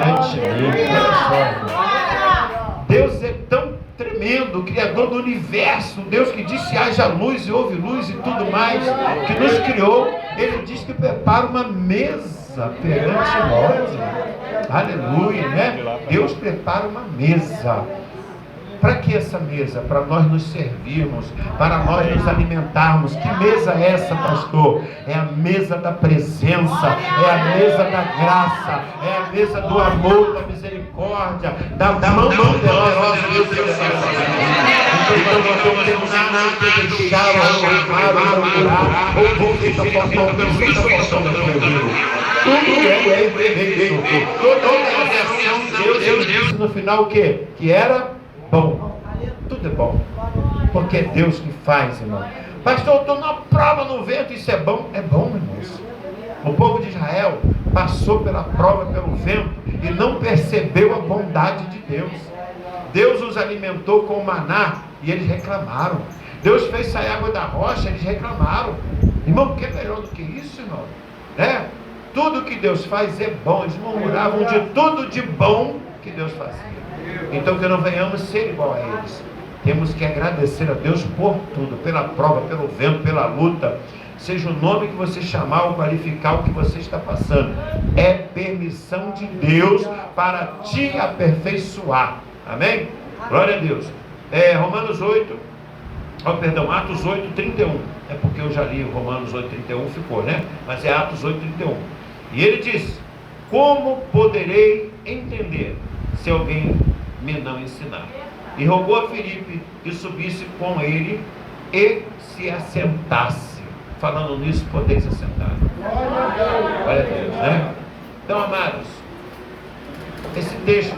Olha só, Deus é tão tremendo, o Criador do universo, Deus que disse haja luz e houve luz e tudo mais, que nos criou. Ele diz que prepara uma mesa perante nós. Aleluia, né? Deus prepara uma mesa. Para que essa mesa? Para nós nos servirmos, para nós nos alimentarmos. Que mesa é essa, pastor? É a mesa da presença, é a mesa da graça, é a mesa do amor, da misericórdia, da mão poderosa de Deus. Então não temos nada que deixar ou procurar, ou vou ficar faltando, tudo é perfeito. Toda a ação de Deus disse no final o quê? Que era bom. Tudo é bom. Porque é Deus que faz, irmão. Pastor, eu estou na prova no vento. Isso é bom? É bom, irmãos. O povo de Israel passou pela prova pelo vento e não percebeu a bondade de Deus. Deus os alimentou com maná e eles reclamaram. Deus fez sair água da rocha, eles reclamaram. Irmão, o que é melhor do que isso, irmão? Tudo que Deus faz é bom. Eles murmuravam de tudo de bom que Deus fazia. Então que não venhamos ser igual a eles. Temos que agradecer a Deus por tudo, pela prova, pelo vento, pela luta. Seja o nome que você chamar ou qualificar o que você está passando. É permissão de Deus para te aperfeiçoar. Amém? Glória a Deus. Atos 8, 31. É porque eu já li Romanos 8, 31, ficou, né? Mas é Atos 8, 31. E ele diz: como poderei entender se alguém me não ensinar? E rogou a Filipe que subisse com ele e se assentasse. Falando nisso, podeis assentar. Glória a Deus, né? Então, amados, esse texto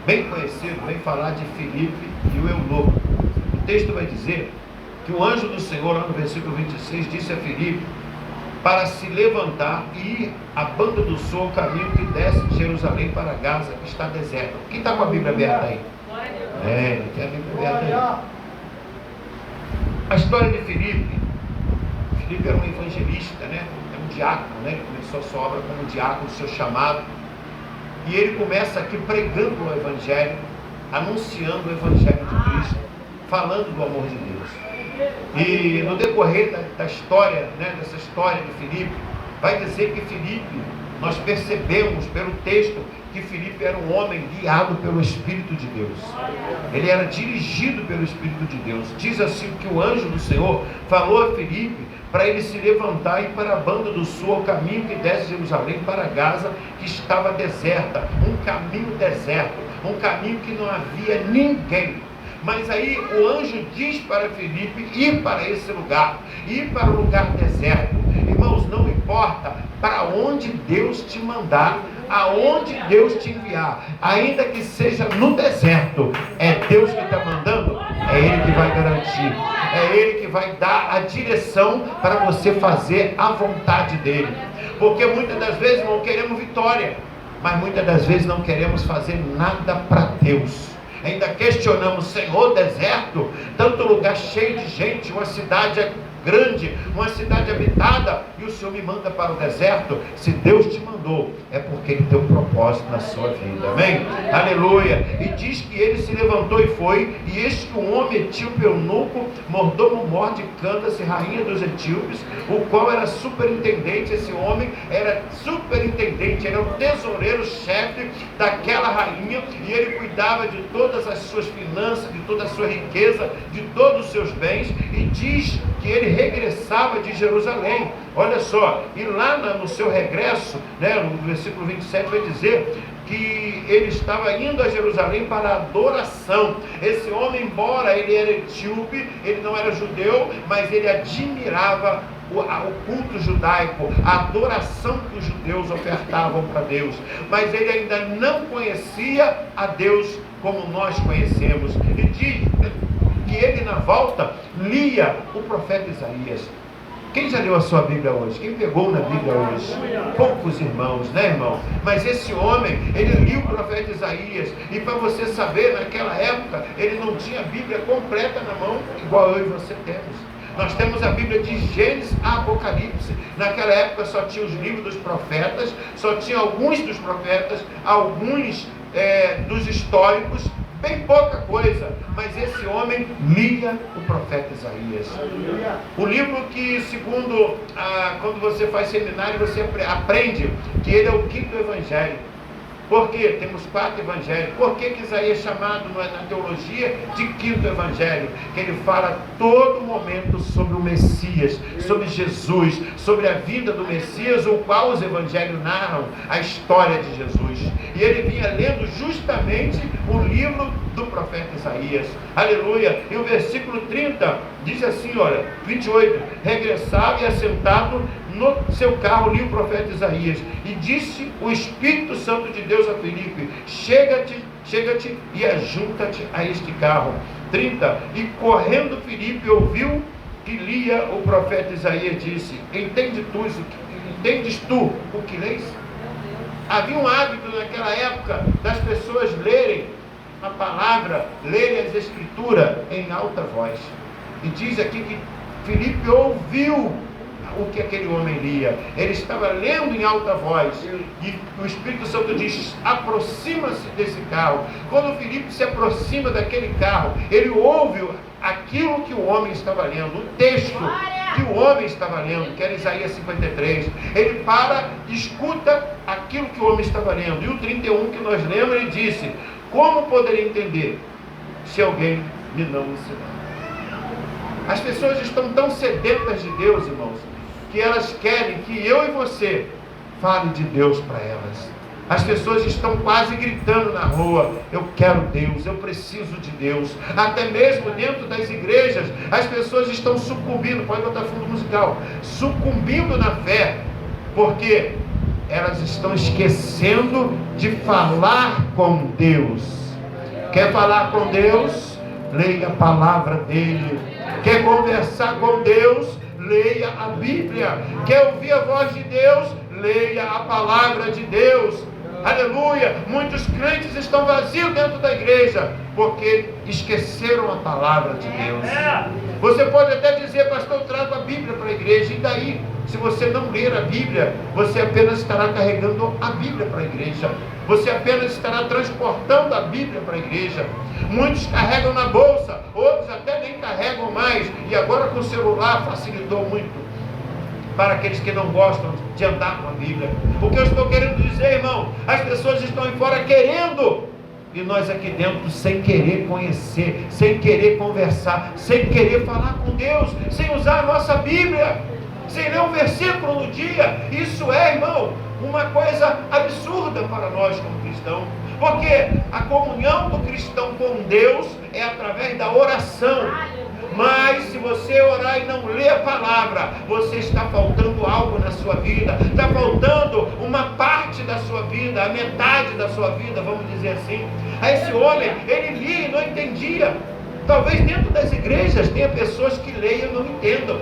bem conhecido vem falar de Filipe e o eunuco. O texto vai dizer que o anjo do Senhor, lá no versículo 26, disse a Filipe para se levantar e ir à banda do sul, o caminho que desce de Jerusalém para Gaza, que está deserto. Quem está com a Bíblia aberta aí? Tem a Bíblia aberta aí. A história de Filipe era um evangelista, né? É um diácono, né? Ele começou a sua obra como diácono, seu chamado. E ele começa aqui pregando o evangelho, anunciando o evangelho de Cristo, falando do amor de Deus. E no decorrer da história, né, dessa história de Filipe, vai dizer que Filipe, nós percebemos pelo texto que Filipe era um homem guiado pelo Espírito de Deus. Ele era dirigido pelo Espírito de Deus. Diz assim que o anjo do Senhor falou a Filipe para ele se levantar e ir para a banda do sul, ao caminho que desce de Jerusalém para Gaza, que estava deserta, um caminho deserto, um caminho que não havia ninguém. Mas aí o anjo diz para Filipe ir para esse lugar, ir para o lugar deserto. Irmãos, não importa para onde Deus te mandar, aonde Deus te enviar, ainda que seja no deserto, é Deus que está mandando, é Ele que vai garantir, é Ele que vai dar a direção para você fazer a vontade dEle. Porque muitas das vezes não queremos vitória, mas muitas das vezes não queremos fazer nada para Deus. Ainda questionamos: Senhor, deserto, tanto lugar cheio de gente, uma cidade grande, uma cidade habitada, e o Senhor me manda para o deserto. Se Deus te mandou, é porque Ele tem um propósito na sua vida, amém? Aleluia. E diz que ele se levantou e foi, e eis que um homem etíope, eunuco, mordomo-mor de Candace, rainha dos etíopes, o qual era superintendente. Esse homem era superintendente, era o tesoureiro-chefe daquela rainha, e ele cuidava de todas as suas finanças, de toda a sua riqueza, de todos os seus bens. E diz que ele regressava de Jerusalém. Olha só, e lá no seu regresso, né, no versículo 27 vai dizer que ele estava indo a Jerusalém para a adoração. Esse homem, embora ele era etíope, ele não era judeu, mas ele admirava o culto judaico, a adoração que os judeus ofertavam para Deus, mas ele ainda não conhecia a Deus como nós conhecemos. E diz que ele, na volta, lia o profeta Isaías. Quem já leu a sua Bíblia hoje? Quem pegou na Bíblia hoje? Poucos irmãos, né, irmão? Mas esse homem, ele lia o profeta Isaías. E para você saber, naquela época, ele não tinha a Bíblia completa na mão, igual eu e você temos. Nós temos a Bíblia de Gênesis a Apocalipse. Naquela época só tinha os livros dos profetas, só tinha alguns dos profetas, alguns dos históricos, bem pouca coisa, mas esse homem lia o profeta Isaías. O livro que, segundo, quando você faz seminário, você aprende que ele é o 5º evangelho. Por quê? Temos 4 evangelhos. Por que Isaías é chamado na teologia de 5º evangelho? Que ele fala a todo momento sobre o Messias, sobre Jesus, sobre a vida do Messias, o qual os evangelhos narram a história de Jesus. E ele vinha lendo justamente o livro do profeta Isaías. Aleluia! E o versículo 30 diz assim, olha, 28, regressava e assentado no seu carro lia o profeta Isaías, e disse o Espírito Santo de Deus a Filipe, chega-te e ajunta-te a este carro. 30, e correndo Filipe ouviu que lia o profeta Isaías, disse, entendes tu o que lês? Havia um hábito naquela época das pessoas lerem a palavra, lerem as escrituras em alta voz. E diz aqui que Filipe ouviu o que aquele homem lia. Ele estava lendo em alta voz. E o Espírito Santo diz, aproxima-se desse carro. Quando Filipe se aproxima daquele carro, ele ouve aquilo que o homem estava lendo, o texto que o homem estava lendo, que era Isaías 53. Ele para, escuta aquilo que o homem estava lendo. E o 31 que nós lemos, ele disse, como poderia entender se alguém me não ensinar? As pessoas estão tão sedentas de Deus, irmãos, que elas querem que eu e você fale de Deus para elas. As pessoas estão quase gritando na rua, eu quero Deus, eu preciso de Deus. Até mesmo dentro das igrejas, as pessoas estão sucumbindo, pode botar fundo musical, sucumbindo na fé, porque elas estão esquecendo de falar com Deus. Quer falar com Deus? Leia a palavra dele. Quer conversar com Deus? Leia a Bíblia. Quer ouvir a voz de Deus? Leia a palavra de Deus. Aleluia. Muitos crentes estão vazios dentro da igreja porque esqueceram a palavra de Deus. Você pode até dizer, pastor, eu trago a Bíblia para a igreja. E daí? Se você não ler a Bíblia, você apenas estará carregando a Bíblia para a igreja. Você apenas estará transportando a Bíblia para a igreja. Muitos carregam na bolsa, outros até nem carregam mais. E agora com o celular facilitou muito para aqueles que não gostam de andar com a Bíblia. O que eu estou querendo dizer, irmão, as pessoas estão aí fora querendo, e nós aqui dentro sem querer conhecer, sem querer conversar, sem querer falar com Deus, sem usar a nossa Bíblia, sem ler um versículo no dia. Isso é, irmão, uma coisa absurda para nós como cristãos, porque a comunhão do cristão com Deus é através da oração. Mas se você orar e não ler a palavra, você está faltando algo na sua vida, está faltando uma parte da sua vida, a metade da sua vida, vamos dizer assim. A esse homem, ele lia e não entendia. Talvez dentro das igrejas tenha pessoas que leiam e não entendam.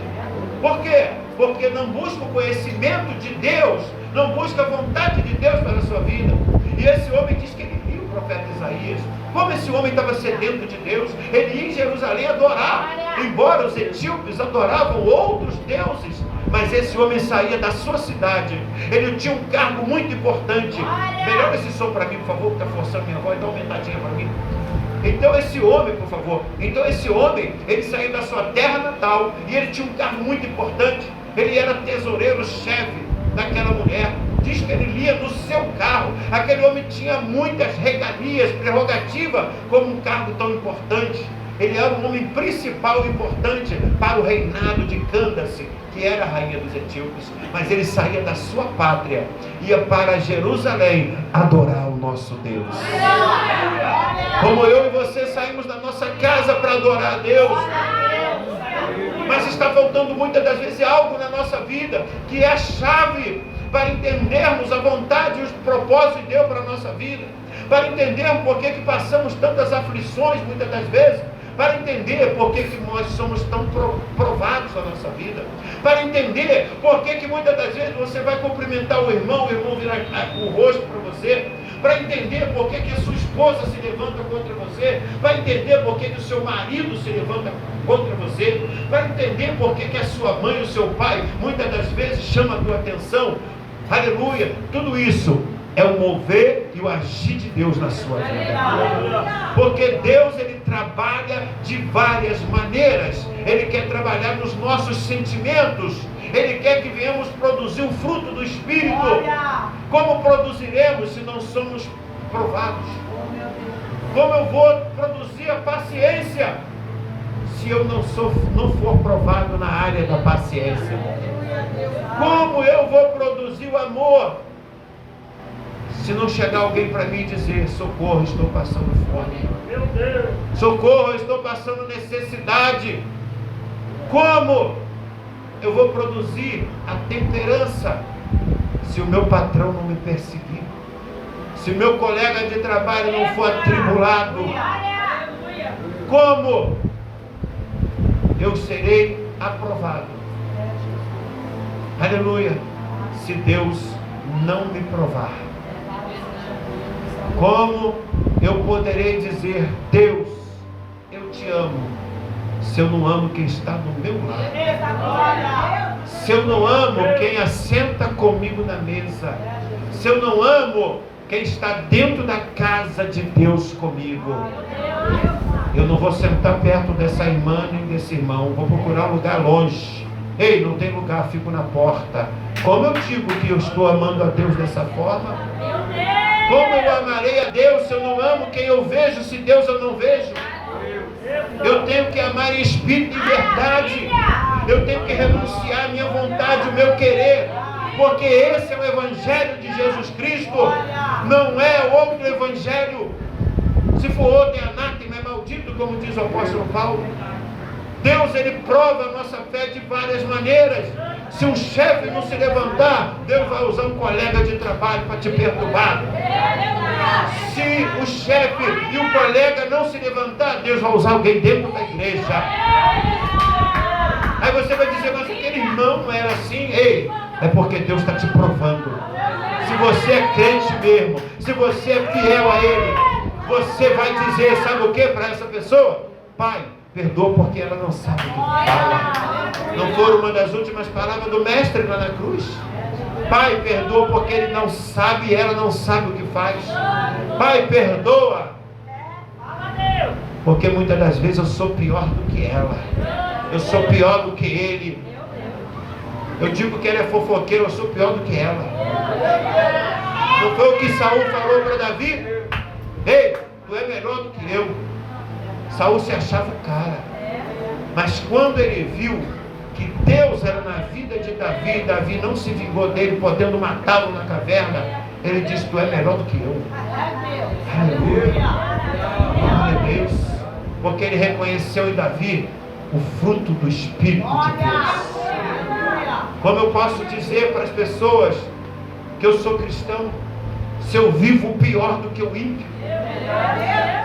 Por quê? Porque não buscam o conhecimento de Deus, não buscam a vontade de Deus para a sua vida. E esse homem diz que ele lia o profeta Isaías. Como esse homem estava sedento de Deus, ele ia em Jerusalém adorar. Embora os etíopes adoravam outros deuses, mas esse homem saía da sua cidade. Ele tinha um cargo muito importante. Melhora esse som para mim, por favor, que está forçando minha voz, dá uma aumentadinha para mim. Então esse homem, por favor, ele saiu da sua terra natal e ele tinha um cargo muito importante. Ele era tesoureiro-chefe daquela mulher. Diz que ele lia no seu carro. Aquele homem tinha muitas regalias, prerrogativa como um cargo tão importante. Ele era um homem principal e importante para o reinado de Cândace, que era a rainha dos etíopes. Mas ele saía da sua pátria, ia para Jerusalém adorar o nosso Deus. Como eu e você saímos da nossa casa para adorar a Deus. Mas está faltando muitas das vezes algo na nossa vida, que é a chave para entendermos a vontade e os propósitos de Deus para a nossa vida, para entendermos por que passamos tantas aflições muitas das vezes, para entender por que nós somos tão provados na nossa vida, para entender por que muitas das vezes você vai cumprimentar o irmão vira o rosto para você, vai entender por que a sua esposa se levanta contra você, vai entender por que o seu marido se levanta contra você, vai entender por que a sua mãe e o seu pai muitas das vezes chamam a tua atenção. Aleluia! Tudo isso é o mover e o agir de Deus na sua vida. Porque Deus, Ele trabalha de várias maneiras. Ele quer trabalhar nos nossos sentimentos. Ele quer que venhamos produzir o fruto do Espírito. Como produziremos se não somos provados? Como eu vou produzir a paciência se eu não for provado na área da paciência? Como eu vou produzir o amor se não chegar alguém para mim e dizer: socorro, estou passando fome, socorro, estou passando necessidade? Como eu vou produzir a temperança se o meu patrão não me perseguir, se o meu colega de trabalho não for atribulado? Como eu serei aprovado? Aleluia! Se Deus não me provar, como eu poderei dizer: Deus, eu te amo, se eu não amo quem está do meu lado? Se eu não amo quem assenta comigo na mesa? Se eu não amo quem está dentro da casa de Deus comigo? Eu não vou sentar perto dessa irmã nem desse irmão, vou procurar um lugar longe. Ei, não tem lugar, fico na porta. Como eu digo que eu estou amando a Deus dessa forma? Como eu amarei a Deus se eu não amo quem eu vejo, se Deus eu não vejo? Eu tenho que amar em espírito e verdade. Eu tenho que renunciar a minha vontade, o meu querer. Porque esse é o Evangelho de Jesus Cristo. Não é outro Evangelho. Se for outro, é anátema, é maldito, como diz o apóstolo Paulo. Deus, Ele prova a nossa fé de várias maneiras. Se um chefe não se levantar, Deus vai usar um colega de trabalho para te perturbar. Se o chefe e o colega não se levantar, Deus vai usar alguém dentro da igreja. Aí você vai dizer: mas aquele irmão não era assim. Ei, é porque Deus está te provando. Se você é crente mesmo, se você é fiel a Ele, você vai dizer, sabe o que para essa pessoa? Pai, perdoa porque ela não sabe o que fala. Não foi uma das últimas palavras do mestre lá na cruz? Pai, perdoa porque ele não sabe e ela não sabe o que faz. Pai, perdoa porque muitas das vezes eu sou pior do que ela. Eu sou pior do que ele. Eu digo que ele é fofoqueiro, eu sou pior do que ela. Não foi o que Saul falou para Davi? Ei, tu é melhor do que eu. Saul se achava o cara. Mas quando ele viu que Deus era na vida de Davi, Davi não se vingou dele, podendo matá-lo na caverna, ele disse: tu é melhor do que eu. Aleluia. Glória a Deus. Porque ele reconheceu em Davi o fruto do Espírito de Deus. Como eu posso dizer para as pessoas que eu sou cristão, se eu vivo pior do que o ímpio?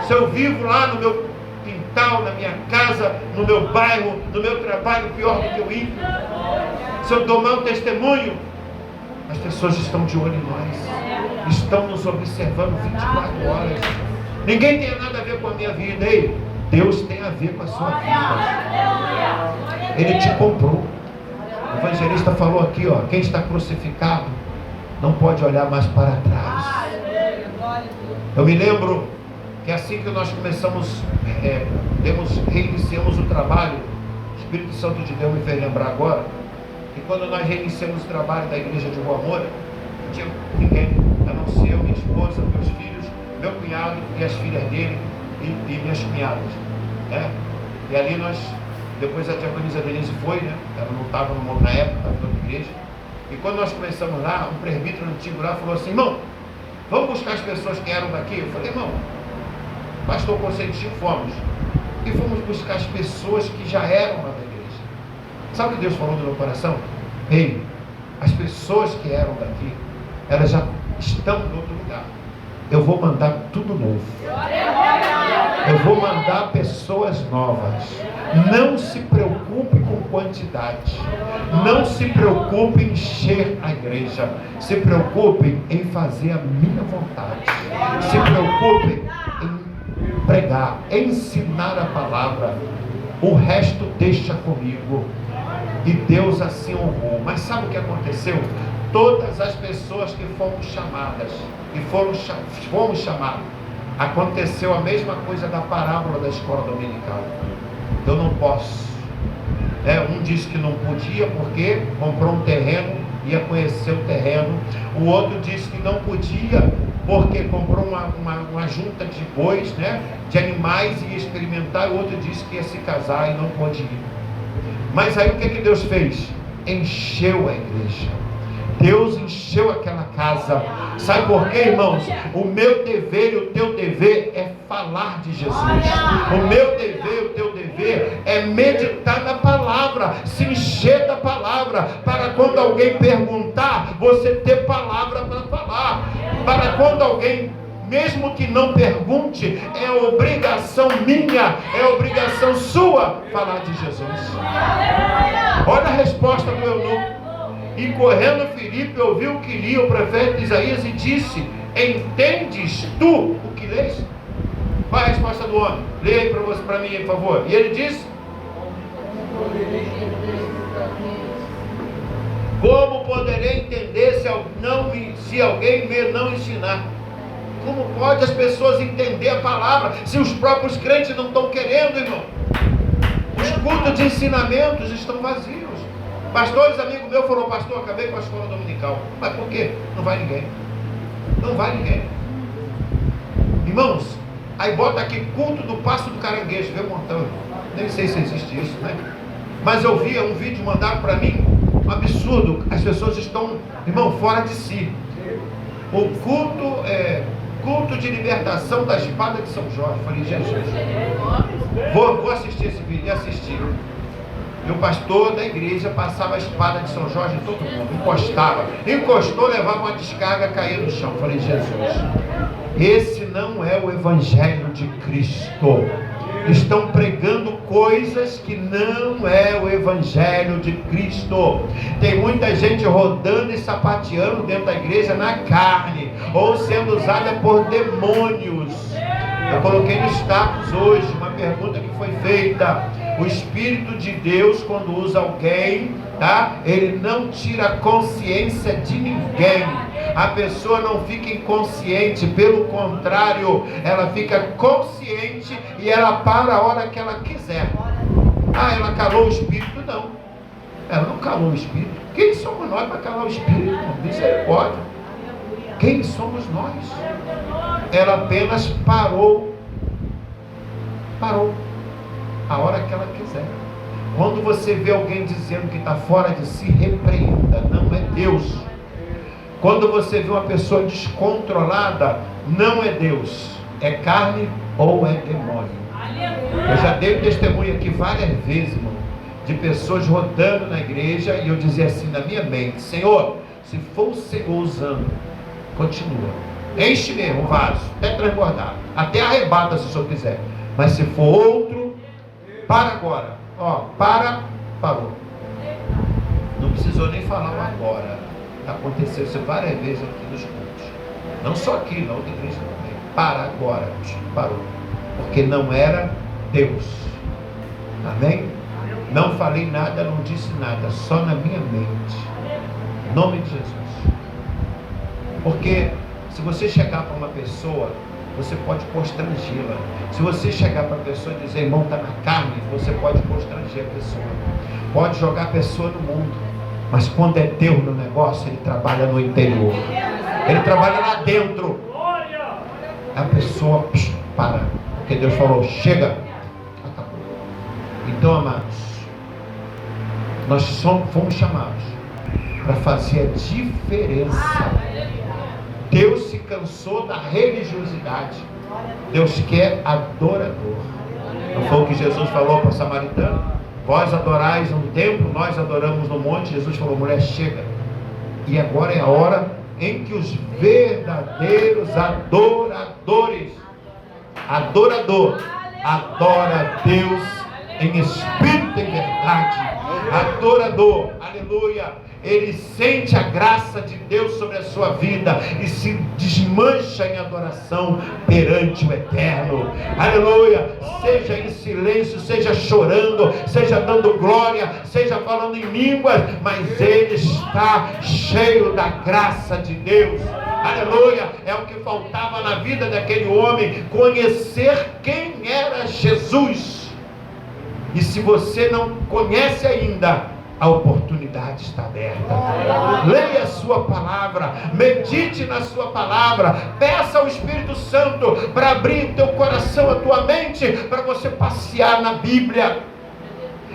Se eu vivo lá no meu quintal, na minha casa, no meu bairro, no meu trabalho, pior do que o ímpio? Se eu dou mau testemunho, as pessoas estão de olho em nós, estão nos observando 24 horas. Ninguém tem nada a ver com a minha vida. Ei, Deus tem a ver com a sua vida. Ele te comprou. O evangelista falou aqui, ó: quem está crucificado não pode olhar mais para trás. Eu me lembro que assim que nós começamos, reiniciamos o trabalho, o Espírito Santo de Deus me fez lembrar agora, que quando nós reiniciamos o trabalho da igreja de Rua Moura, não tinha ninguém, a não ser eu, minha esposa, meus filhos, meu cunhado e as filhas dele e minhas cunhadas. Né? E ali nós, depois a diaconisa Denise foi, né? Ela não estava na época, estava na igreja. E quando nós começamos lá, um presbítero antigo lá falou assim: irmão, vamos buscar as pessoas que eram daqui? Eu falei: irmão, pastor consentiu, fomos. E fomos buscar as pessoas que já eram lá da igreja. Sabe o que Deus falou no meu coração? Ei, as pessoas que eram daqui, elas já estão em outro lugar. Eu vou mandar tudo novo. Eu vou mandar pessoas novas. Não se preocupe com quantidade. Não se preocupe em encher a igreja. Se preocupe em fazer a minha vontade. Se preocupe em pregar, ensinar a palavra. O resto deixa comigo. E Deus assim honrou. Mas sabe o que aconteceu? Todas as pessoas que fomos chamadas, fomos chamados, aconteceu a mesma coisa da parábola da escola dominical. Eu não posso. Um disse que não podia porque comprou um terreno, ia conhecer o terreno. O outro disse que não podia porque comprou uma junta de bois, de animais, e ia experimentar. O outro disse que ia se casar e não pôde ir. Mas aí o que Deus fez? Encheu a igreja. Deus encheu aquela casa. Sabe por quê, irmãos? O meu dever e o teu dever é falar de Jesus. O meu dever e o teu dever é meditar na palavra, se encher da palavra, para quando alguém perguntar, você ter palavra para falar. Para quando alguém, mesmo que não pergunte, é obrigação minha, é obrigação sua falar de Jesus. Olha a resposta do eunuco. E correndo Filipe ouviu o que lia o profeta Isaías e disse: entendes tu o que lês? Qual é a resposta do homem? Leia aí para mim, por favor. E ele disse: como poderei entender se alguém me não ensinar? Como pode as pessoas entender a palavra se os próprios crentes não estão querendo, irmão? Os cultos de ensinamentos estão vazios. Pastores, amigo meu, falou: pastor, acabei com a escola dominical. Mas por quê? Não vai ninguém. Não vai ninguém. Irmãos, aí bota aqui culto do Passo do Caranguejo, vê um montão. Nem sei se existe isso, Mas eu vi um vídeo mandado para mim, um absurdo. As pessoas estão, irmão, fora de si. O culto de libertação da espada de São Jorge. Falei: Jesus, vou assistir esse vídeo. E assisti. E o pastor da igreja passava a espada de São Jorge em todo mundo, encostou, levava uma descarga, caía no chão. Falei: Jesus, esse não é o evangelho de Cristo. Estão pregando coisas que não é o evangelho de Cristo. Tem muita gente rodando e sapateando dentro da igreja na carne, ou sendo usada por demônios. Eu coloquei no status hoje uma pergunta que foi feita. O Espírito de Deus, quando usa alguém, ele não tira a consciência de ninguém. A pessoa não fica inconsciente, pelo contrário, ela fica consciente e ela para a hora que ela quiser. Ela calou o Espírito? Não. Ela não calou o Espírito. Quem somos nós para calar o Espírito? Misericórdia. Quem somos nós? Ela apenas parou a hora que ela quiser. Quando você vê alguém dizendo que está fora de si, repreenda. Não é Deus. Quando você vê uma pessoa descontrolada, não é Deus, é carne ou é demônio. Eu já dei testemunho aqui várias vezes, irmão, de pessoas rodando na igreja, e eu dizia assim na minha mente: Senhor, se for o Senhor usando, continua, enche mesmo o vaso, até transbordar, até arrebata se o Senhor quiser. Mas se for outro, para agora. Parou. Não precisou nem falar o agora. Aconteceu isso várias vezes aqui nos cultos. Não só aqui, na outra igreja também. Para agora. Parou. Porque não era Deus. Amém? Não falei nada, não disse nada. Só na minha mente. Em nome de Jesus. Porque se você chegar para uma pessoa, você pode constrangê-la. Se você chegar para a pessoa e dizer: irmão, está na carne, você pode constranger a pessoa. Pode jogar a pessoa no mundo. Mas quando é Deus no negócio, Ele trabalha no interior. Ele trabalha lá dentro. A pessoa para. Porque Deus falou: chega. Acabou. Então, amados, nós fomos chamados para fazer a diferença. Deus se cansou da religiosidade. Deus quer adorador. Não foi o que Jesus falou para o samaritano? Vós adorais no templo, nós adoramos no monte. Jesus falou: mulher, chega. E agora é a hora em que os verdadeiros adorador, adora a Deus em espírito e em verdade. Adorador, aleluia, ele sente a graça de Deus sobre a sua vida e se desmancha em adoração perante o Eterno. Aleluia, seja em silêncio, seja chorando, seja dando glória, seja falando em línguas, mas ele está cheio da graça de Deus. Aleluia, é o que faltava na vida daquele homem, conhecer quem era Jesus. E se você não conhece ainda, a oportunidade está aberta. Leia a sua palavra, medite na sua palavra, peça ao Espírito Santo para abrir o teu coração, a tua mente, para você passear na Bíblia.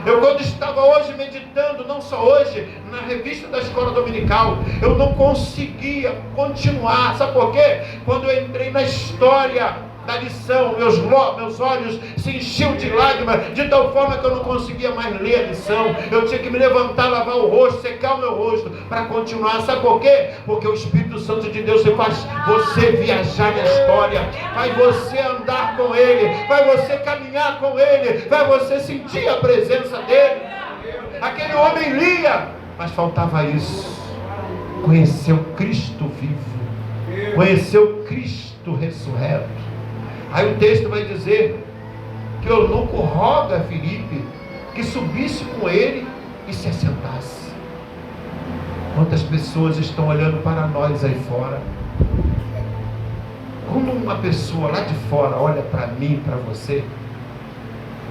Eu, quando estava hoje meditando, não só hoje, na revista da escola dominical, eu não conseguia continuar. Sabe por quê? Quando eu entrei na história da lição, meus olhos se enchiam de lágrimas, de tal forma que eu não conseguia mais ler a lição. Eu tinha que me levantar, lavar o rosto, secar o meu rosto para continuar. Sabe por quê? Porque o Espírito Santo de Deus faz você viajar na história, faz você andar com Ele, faz você caminhar com Ele, faz você sentir a presença dEle. Aquele homem lia, mas faltava isso: conhecer o Cristo vivo, conhecer o Cristo ressurreto. Aí o texto vai dizer que o eunuco roga a Filipe que subisse com ele e se assentasse. Quantas pessoas estão olhando para nós aí fora? Quando uma pessoa lá de fora olha para mim, para você,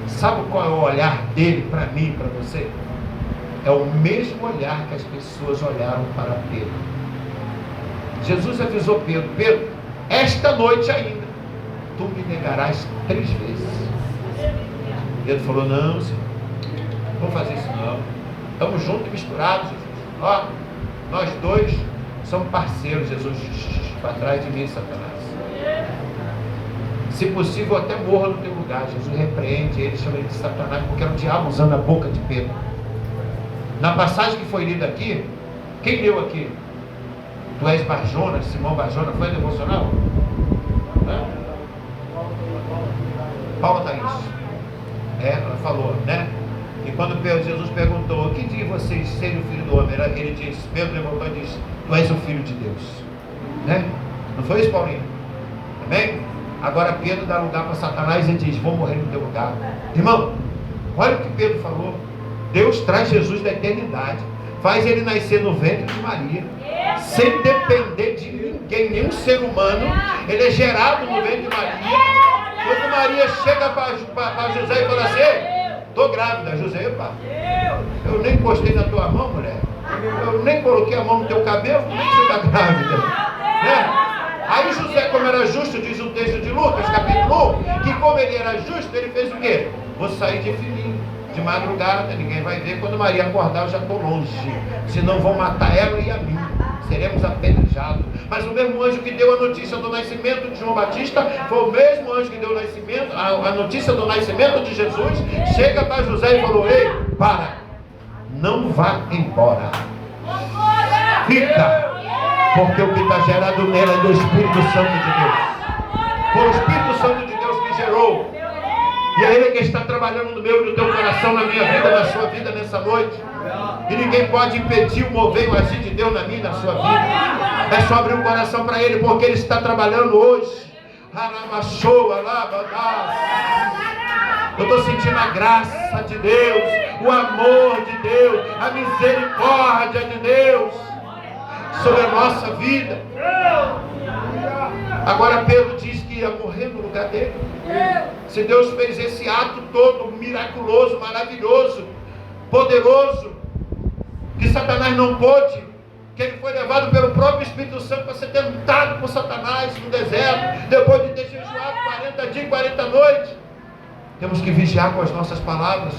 sabe qual é o olhar dele para mim, para você? É o mesmo olhar que as pessoas olharam para Pedro. Jesus avisou Pedro: Pedro, esta noite ainda tu me negarás 3 vezes. Pedro falou: não, Senhor, não vou fazer isso não. Estamos juntos e misturados, Jesus. Ó, nós dois somos parceiros, Jesus. Para trás de mim, Satanás. Se possível, até morra no teu lugar. Jesus repreende ele, chama ele de Satanás, porque era o diabo usando a boca de Pedro. Na passagem que foi lida aqui, quem leu aqui? Tu és Barjona, Simão Barjona, foi devocional? Não? Paula Thaís, ela falou, né? E quando Jesus perguntou: que dia vocês serem o filho do homem? Ele disse, Pedro levantou e disse: tu és o filho de Deus, né? Não foi isso, Paulinho? Amém? Agora Pedro dá lugar para Satanás e diz: vou morrer no teu lugar. Irmão, olha o que Pedro falou. Deus traz Jesus da eternidade, faz ele nascer no ventre de Maria, sem depender de ninguém, nenhum ser humano. Ele é gerado no ventre de Maria. Quando Maria chega para José e fala assim: estou grávida. José: pá, eu nem encostei na tua mão, mulher, eu nem coloquei a mão no teu cabelo, como é que você está grávida? Né? Aí José, como era justo, diz o texto de Lucas, capítulo 1, que como ele era justo, ele fez o quê? Vou sair de fininho, de madrugada, ninguém vai ver. Quando Maria acordar, eu já estou longe, senão vão matar ela e a mim, seremos apedrejados. Mas o mesmo anjo que deu a notícia do nascimento de João Batista foi o mesmo anjo que deu a notícia do nascimento de Jesus. Chega para José e falou: ei, para, não vá embora, fica, porque o que está gerado nela é do Espírito Santo de Deus. Foi o Espírito Santo de Deus que gerou, e é Ele que está trabalhando no meu e no teu coração, na minha vida, na sua vida nessa noite. E ninguém pode impedir o mover e o agir de Deus na minha e na sua vida. É só abrir o coração para Ele, porque Ele está trabalhando hoje. Eu estou sentindo a graça de Deus, o amor de Deus, a misericórdia de Deus sobre a nossa vida. Agora Pedro diz que ia morrer no lugar dele. Se Deus fez esse ato todo miraculoso, maravilhoso, poderoso, que Satanás não pôde, que ele foi levado pelo próprio Espírito Santo para ser tentado por Satanás no deserto, depois de ter jejuado 40 dias e 40 noites. Temos que vigiar com as nossas palavras.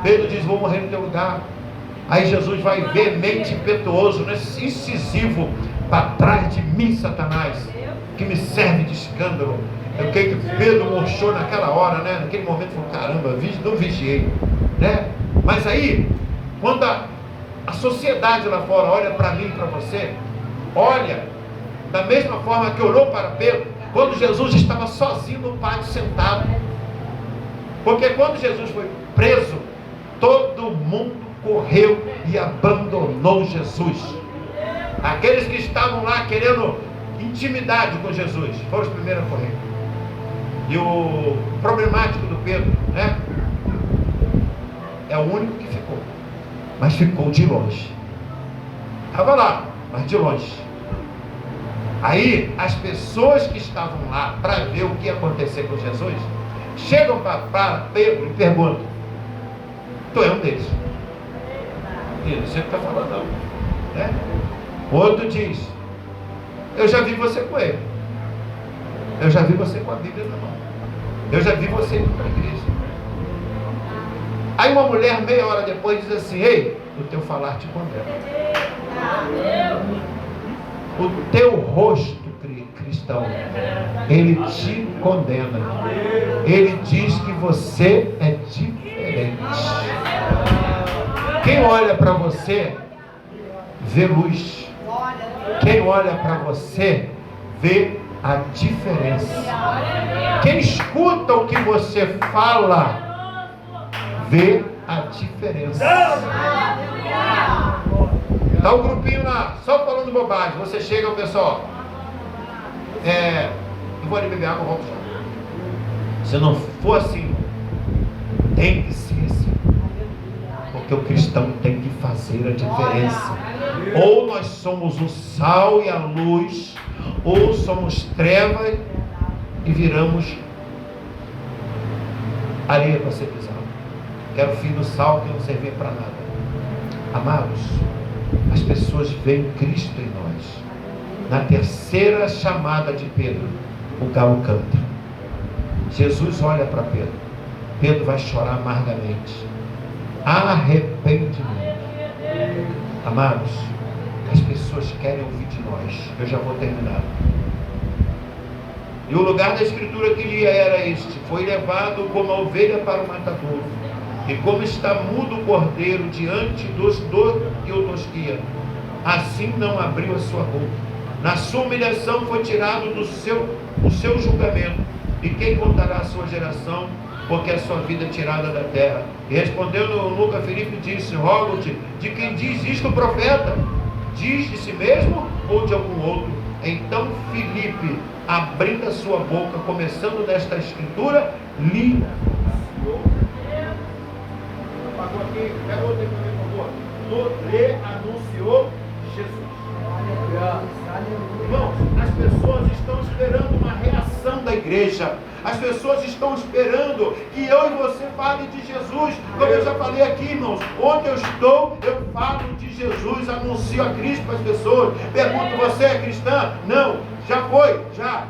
Pedro diz: vou morrer no teu lugar. Aí Jesus vai veemente, impetuoso, incisivo: para trás de mim, Satanás, que me serve de escândalo. Eu creio que Pedro murchou naquela hora, né? Naquele momento falou: caramba, não vigiei, né? Mas aí, quando a sociedade lá fora olha para mim e para você, olha da mesma forma que olhou para Pedro, quando Jesus estava sozinho no pátio sentado. Porque quando Jesus foi preso, todo mundo correu e abandonou Jesus. Aqueles que estavam lá querendo intimidade com Jesus foram os primeiros a correr. E o problemático do Pedro, né? É o único que ficou. Mas ficou de longe. Estava lá, mas de longe. Aí as pessoas que estavam lá para ver o que ia acontecer com Jesus chegam para Pedro e perguntam: tu é um deles? E não sei o que está falando não, né? Outro diz: eu já vi você com ele, eu já vi você com a Bíblia na mão, eu já vi você indo para a igreja. Aí uma mulher meia hora depois diz assim: ei, o teu falar te condena. O teu rosto cristão, ele te condena. Ele diz que você é diferente. Quem olha para você vê luz. Quem olha para você vê a diferença. Quem escuta o que você fala vê a diferença. Está o grupinho lá, só falando bobagem. Você chega, o pessoal, eu vou ali beber água, volto já. Se não for assim, tem que ser assim. Porque o cristão tem que fazer a diferença. Ou nós somos o sal e a luz, ou somos trevas e viramos areia para ser pisado. Que era o fim do sal que não servia para nada. Amados, as pessoas veem Cristo em nós. Na terceira chamada de Pedro, o galo canta. Jesus olha para Pedro. Pedro vai chorar amargamente. Arrependimento. Amados, as pessoas querem ouvir de nós. Eu já vou terminar. E o lugar da escritura que lia era este: foi levado como a ovelha para o matadouro, e como está mudo o cordeiro diante dos que o tosquia, assim não abriu a sua boca. Na sua humilhação foi tirado o seu julgamento. E quem contará a sua geração? Porque a sua vida é tirada da terra. E respondendo Lucas, Filipe disse: rogo-te, de quem diz isto o profeta? Diz de si mesmo ou de algum outro? Então Filipe, abrindo a sua boca, começando desta escritura, lhe apagou aqui, pega outro aqui, por favor. Lhe anunciou Jesus. Irmãos, as pessoas estão esperando uma reação da igreja. As pessoas estão esperando que eu e você fale de Jesus. Como eu já falei aqui, irmãos, onde eu estou, eu falo de Jesus, anuncio a Cristo para as pessoas. Pergunto: você é cristã? Não. Já foi? Já.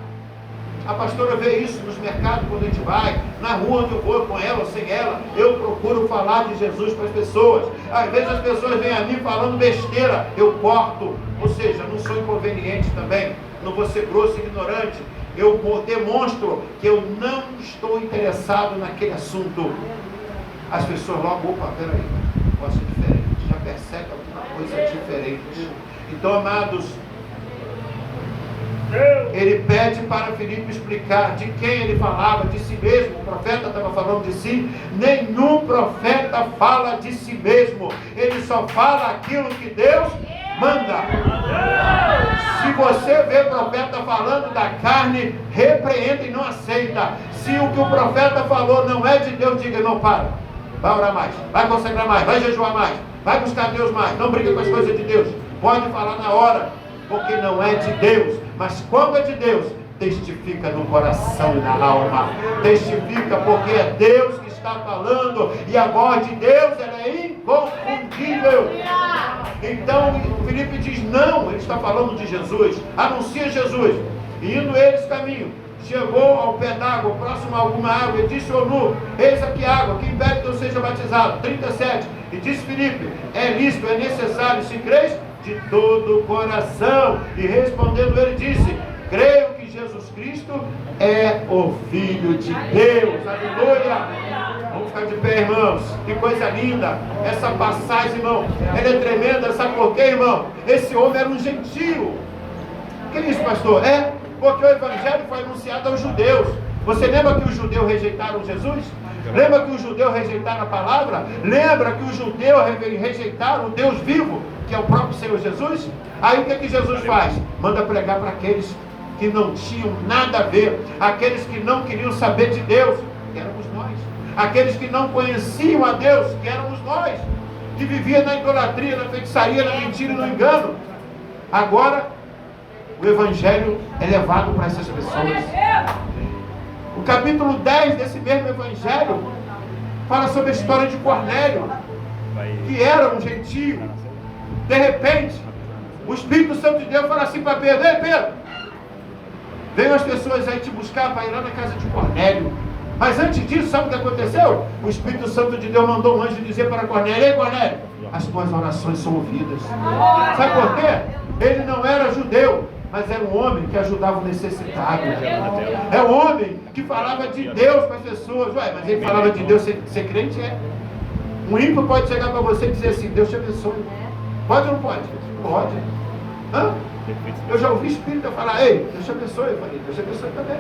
A pastora vê isso nos mercados quando a gente vai, na rua onde eu vou, com ela ou sem ela, eu procuro falar de Jesus para as pessoas. Às vezes as pessoas vêm a mim falando besteira, eu corto, ou seja, não sou inconveniente também, não vou ser grosso e ignorante, eu demonstro que eu não estou interessado naquele assunto. As pessoas logo: opa, peraí, negócio diferente, já percebe alguma coisa diferente. Então, amados, ele pede para Filipe explicar de quem ele falava, de si mesmo. O profeta estava falando de si. Nenhum profeta fala de si mesmo, ele só fala aquilo que Deus manda. Se você vê profeta falando da carne, repreenda e não aceita. Se o que o profeta falou não é de Deus, diga: não, para, vai orar mais, vai consagrar mais, vai jejuar mais, vai buscar Deus mais, não briga com as coisas de Deus, pode falar na hora, porque não é de Deus. Mas quando é de Deus, testifica no coração e na alma. Testifica porque é Deus que está falando, e a voz de Deus, ela é inconfundível. Então Filipe diz: não, ele está falando de Jesus, anuncia Jesus. E indo eles caminho, chegou ao pé d'água, próximo a alguma água, e disse ao eunuco: eis aqui água, que impede que eu seja batizado. 37. E disse Filipe: é lícito, é necessário, se crês, de todo o coração. E respondendo ele disse: creio que Jesus Cristo é o Filho de Deus. Aleluia! Vamos ficar de pé, irmãos. Que coisa linda essa passagem, irmão. Ela é tremenda, sabe por quê, irmão? Esse homem era um gentio. Que é isso, pastor? Porque o evangelho foi anunciado aos judeus. Você lembra que os judeus rejeitaram Jesus? Lembra que os judeus rejeitaram a palavra? Lembra que os judeus rejeitaram o Deus vivo, que é o próprio Senhor Jesus? Aí o que que Jesus faz? Manda pregar para aqueles que não tinham nada a ver, aqueles que não queriam saber de Deus, que éramos nós. Aqueles que não conheciam a Deus, que éramos nós. Que viviam na idolatria, na feitiçaria, na mentira e no engano. Agora, o Evangelho é levado para essas pessoas. O capítulo 10 desse mesmo Evangelho fala sobre a história de Cornélio, que era um gentio. De repente, o Espírito Santo de Deus fala assim para Pedro: ei Pedro, venham as pessoas aí te buscar para ir lá na casa de Cornélio. Mas antes disso, sabe o que aconteceu? O Espírito Santo de Deus mandou um anjo dizer para Cornélio: ei Cornélio, as tuas orações são ouvidas. Sabe por quê? Ele não era judeu, mas era um homem que ajudava o necessitado. É um homem que falava de Deus para as pessoas. Ué, mas ele falava de Deus, ser crente é. Um ímpio pode chegar para você e dizer assim: Deus te abençoe. Pode ou não pode? Pode. Hã? Eu já ouvi espírita falar: ei, Deus te abençoe. Eu falei: Deus te abençoe também.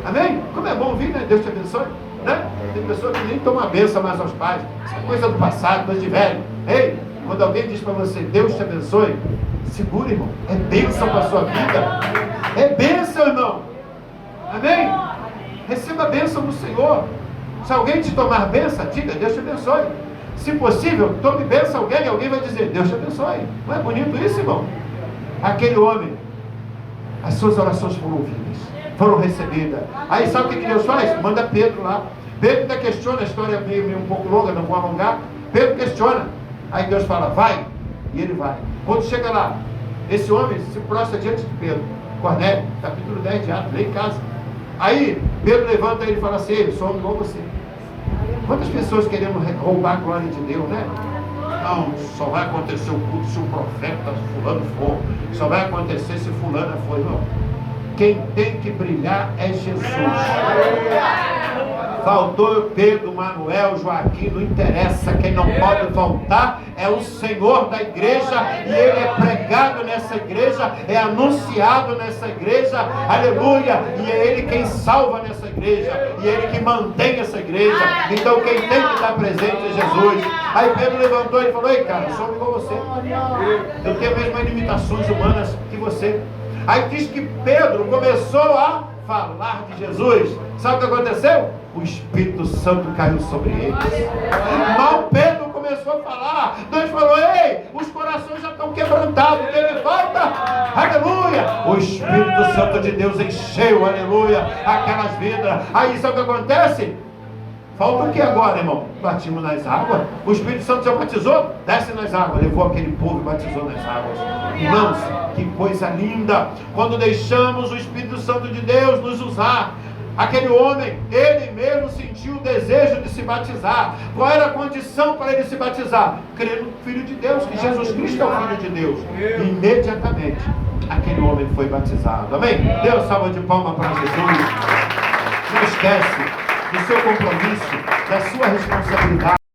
Amém? Como é bom ouvir, né? Deus te abençoe. Né? Tem pessoas que nem tomam a benção mais aos pais. Isso é coisa do passado, coisa de velho. Ei, quando alguém diz para você: Deus te abençoe, segura, irmão. É bênção para a sua vida. É bênção, irmão. Amém? Receba a bênção do Senhor. Se alguém te tomar bênção, diga: Deus te abençoe. Se possível, tome bênção a alguém e alguém vai dizer: Deus te abençoe. Não é bonito isso, irmão? Aquele homem, as suas orações foram ouvidas, foram recebidas. Aí sabe o que Deus faz? Manda Pedro lá. Pedro ainda questiona, a história é meio um pouco longa, não vou alongar. Pedro questiona. Aí Deus fala: vai. E ele vai. Quando chega lá, esse homem se prostra diante de Pedro. Cornélio, capítulo 10 de Atos, lê em casa. Aí Pedro levanta ele e fala assim: eu sou homem igual você. Quantas pessoas queremos roubar a glória de Deus, né? Não, só vai acontecer o culto se o profeta fulano for. Só vai acontecer se fulana for. Não. Quem tem que brilhar é Jesus. Faltou Pedro, Manuel, Joaquim, não interessa. Quem não pode voltar é o Senhor da igreja. E Ele é pregado nessa igreja, é anunciado nessa igreja. Aleluia! E é Ele quem salva nessa igreja. E é Ele que mantém essa igreja. Então quem tem que estar presente é Jesus. Aí Pedro levantou e falou: ei cara, eu sou igual você. Eu tenho as mesmas limitações humanas que você. Aí diz que Pedro começou a falar de Jesus. Sabe o que aconteceu? O Espírito Santo caiu sobre eles. Mal Pedro começou a falar, Deus falou: ei, os corações já estão quebrantados. O que me falta? Aleluia! O Espírito Santo de Deus encheu, aleluia, aquelas vidas. Aí sabe o que acontece? Falta o que agora, irmão? Batimos nas águas. O Espírito Santo já batizou? Desce nas águas. Levou aquele povo e batizou nas águas. Irmãos, que coisa linda. Quando deixamos o Espírito Santo de Deus nos usar. Aquele homem, ele mesmo sentiu o desejo de se batizar. Qual era a condição para ele se batizar? Crer no Filho de Deus, que Jesus Cristo é o Filho de Deus. E imediatamente, aquele homem foi batizado. Amém? Dê uma salva de palmas para Jesus. Não esquece do seu compromisso, da sua responsabilidade.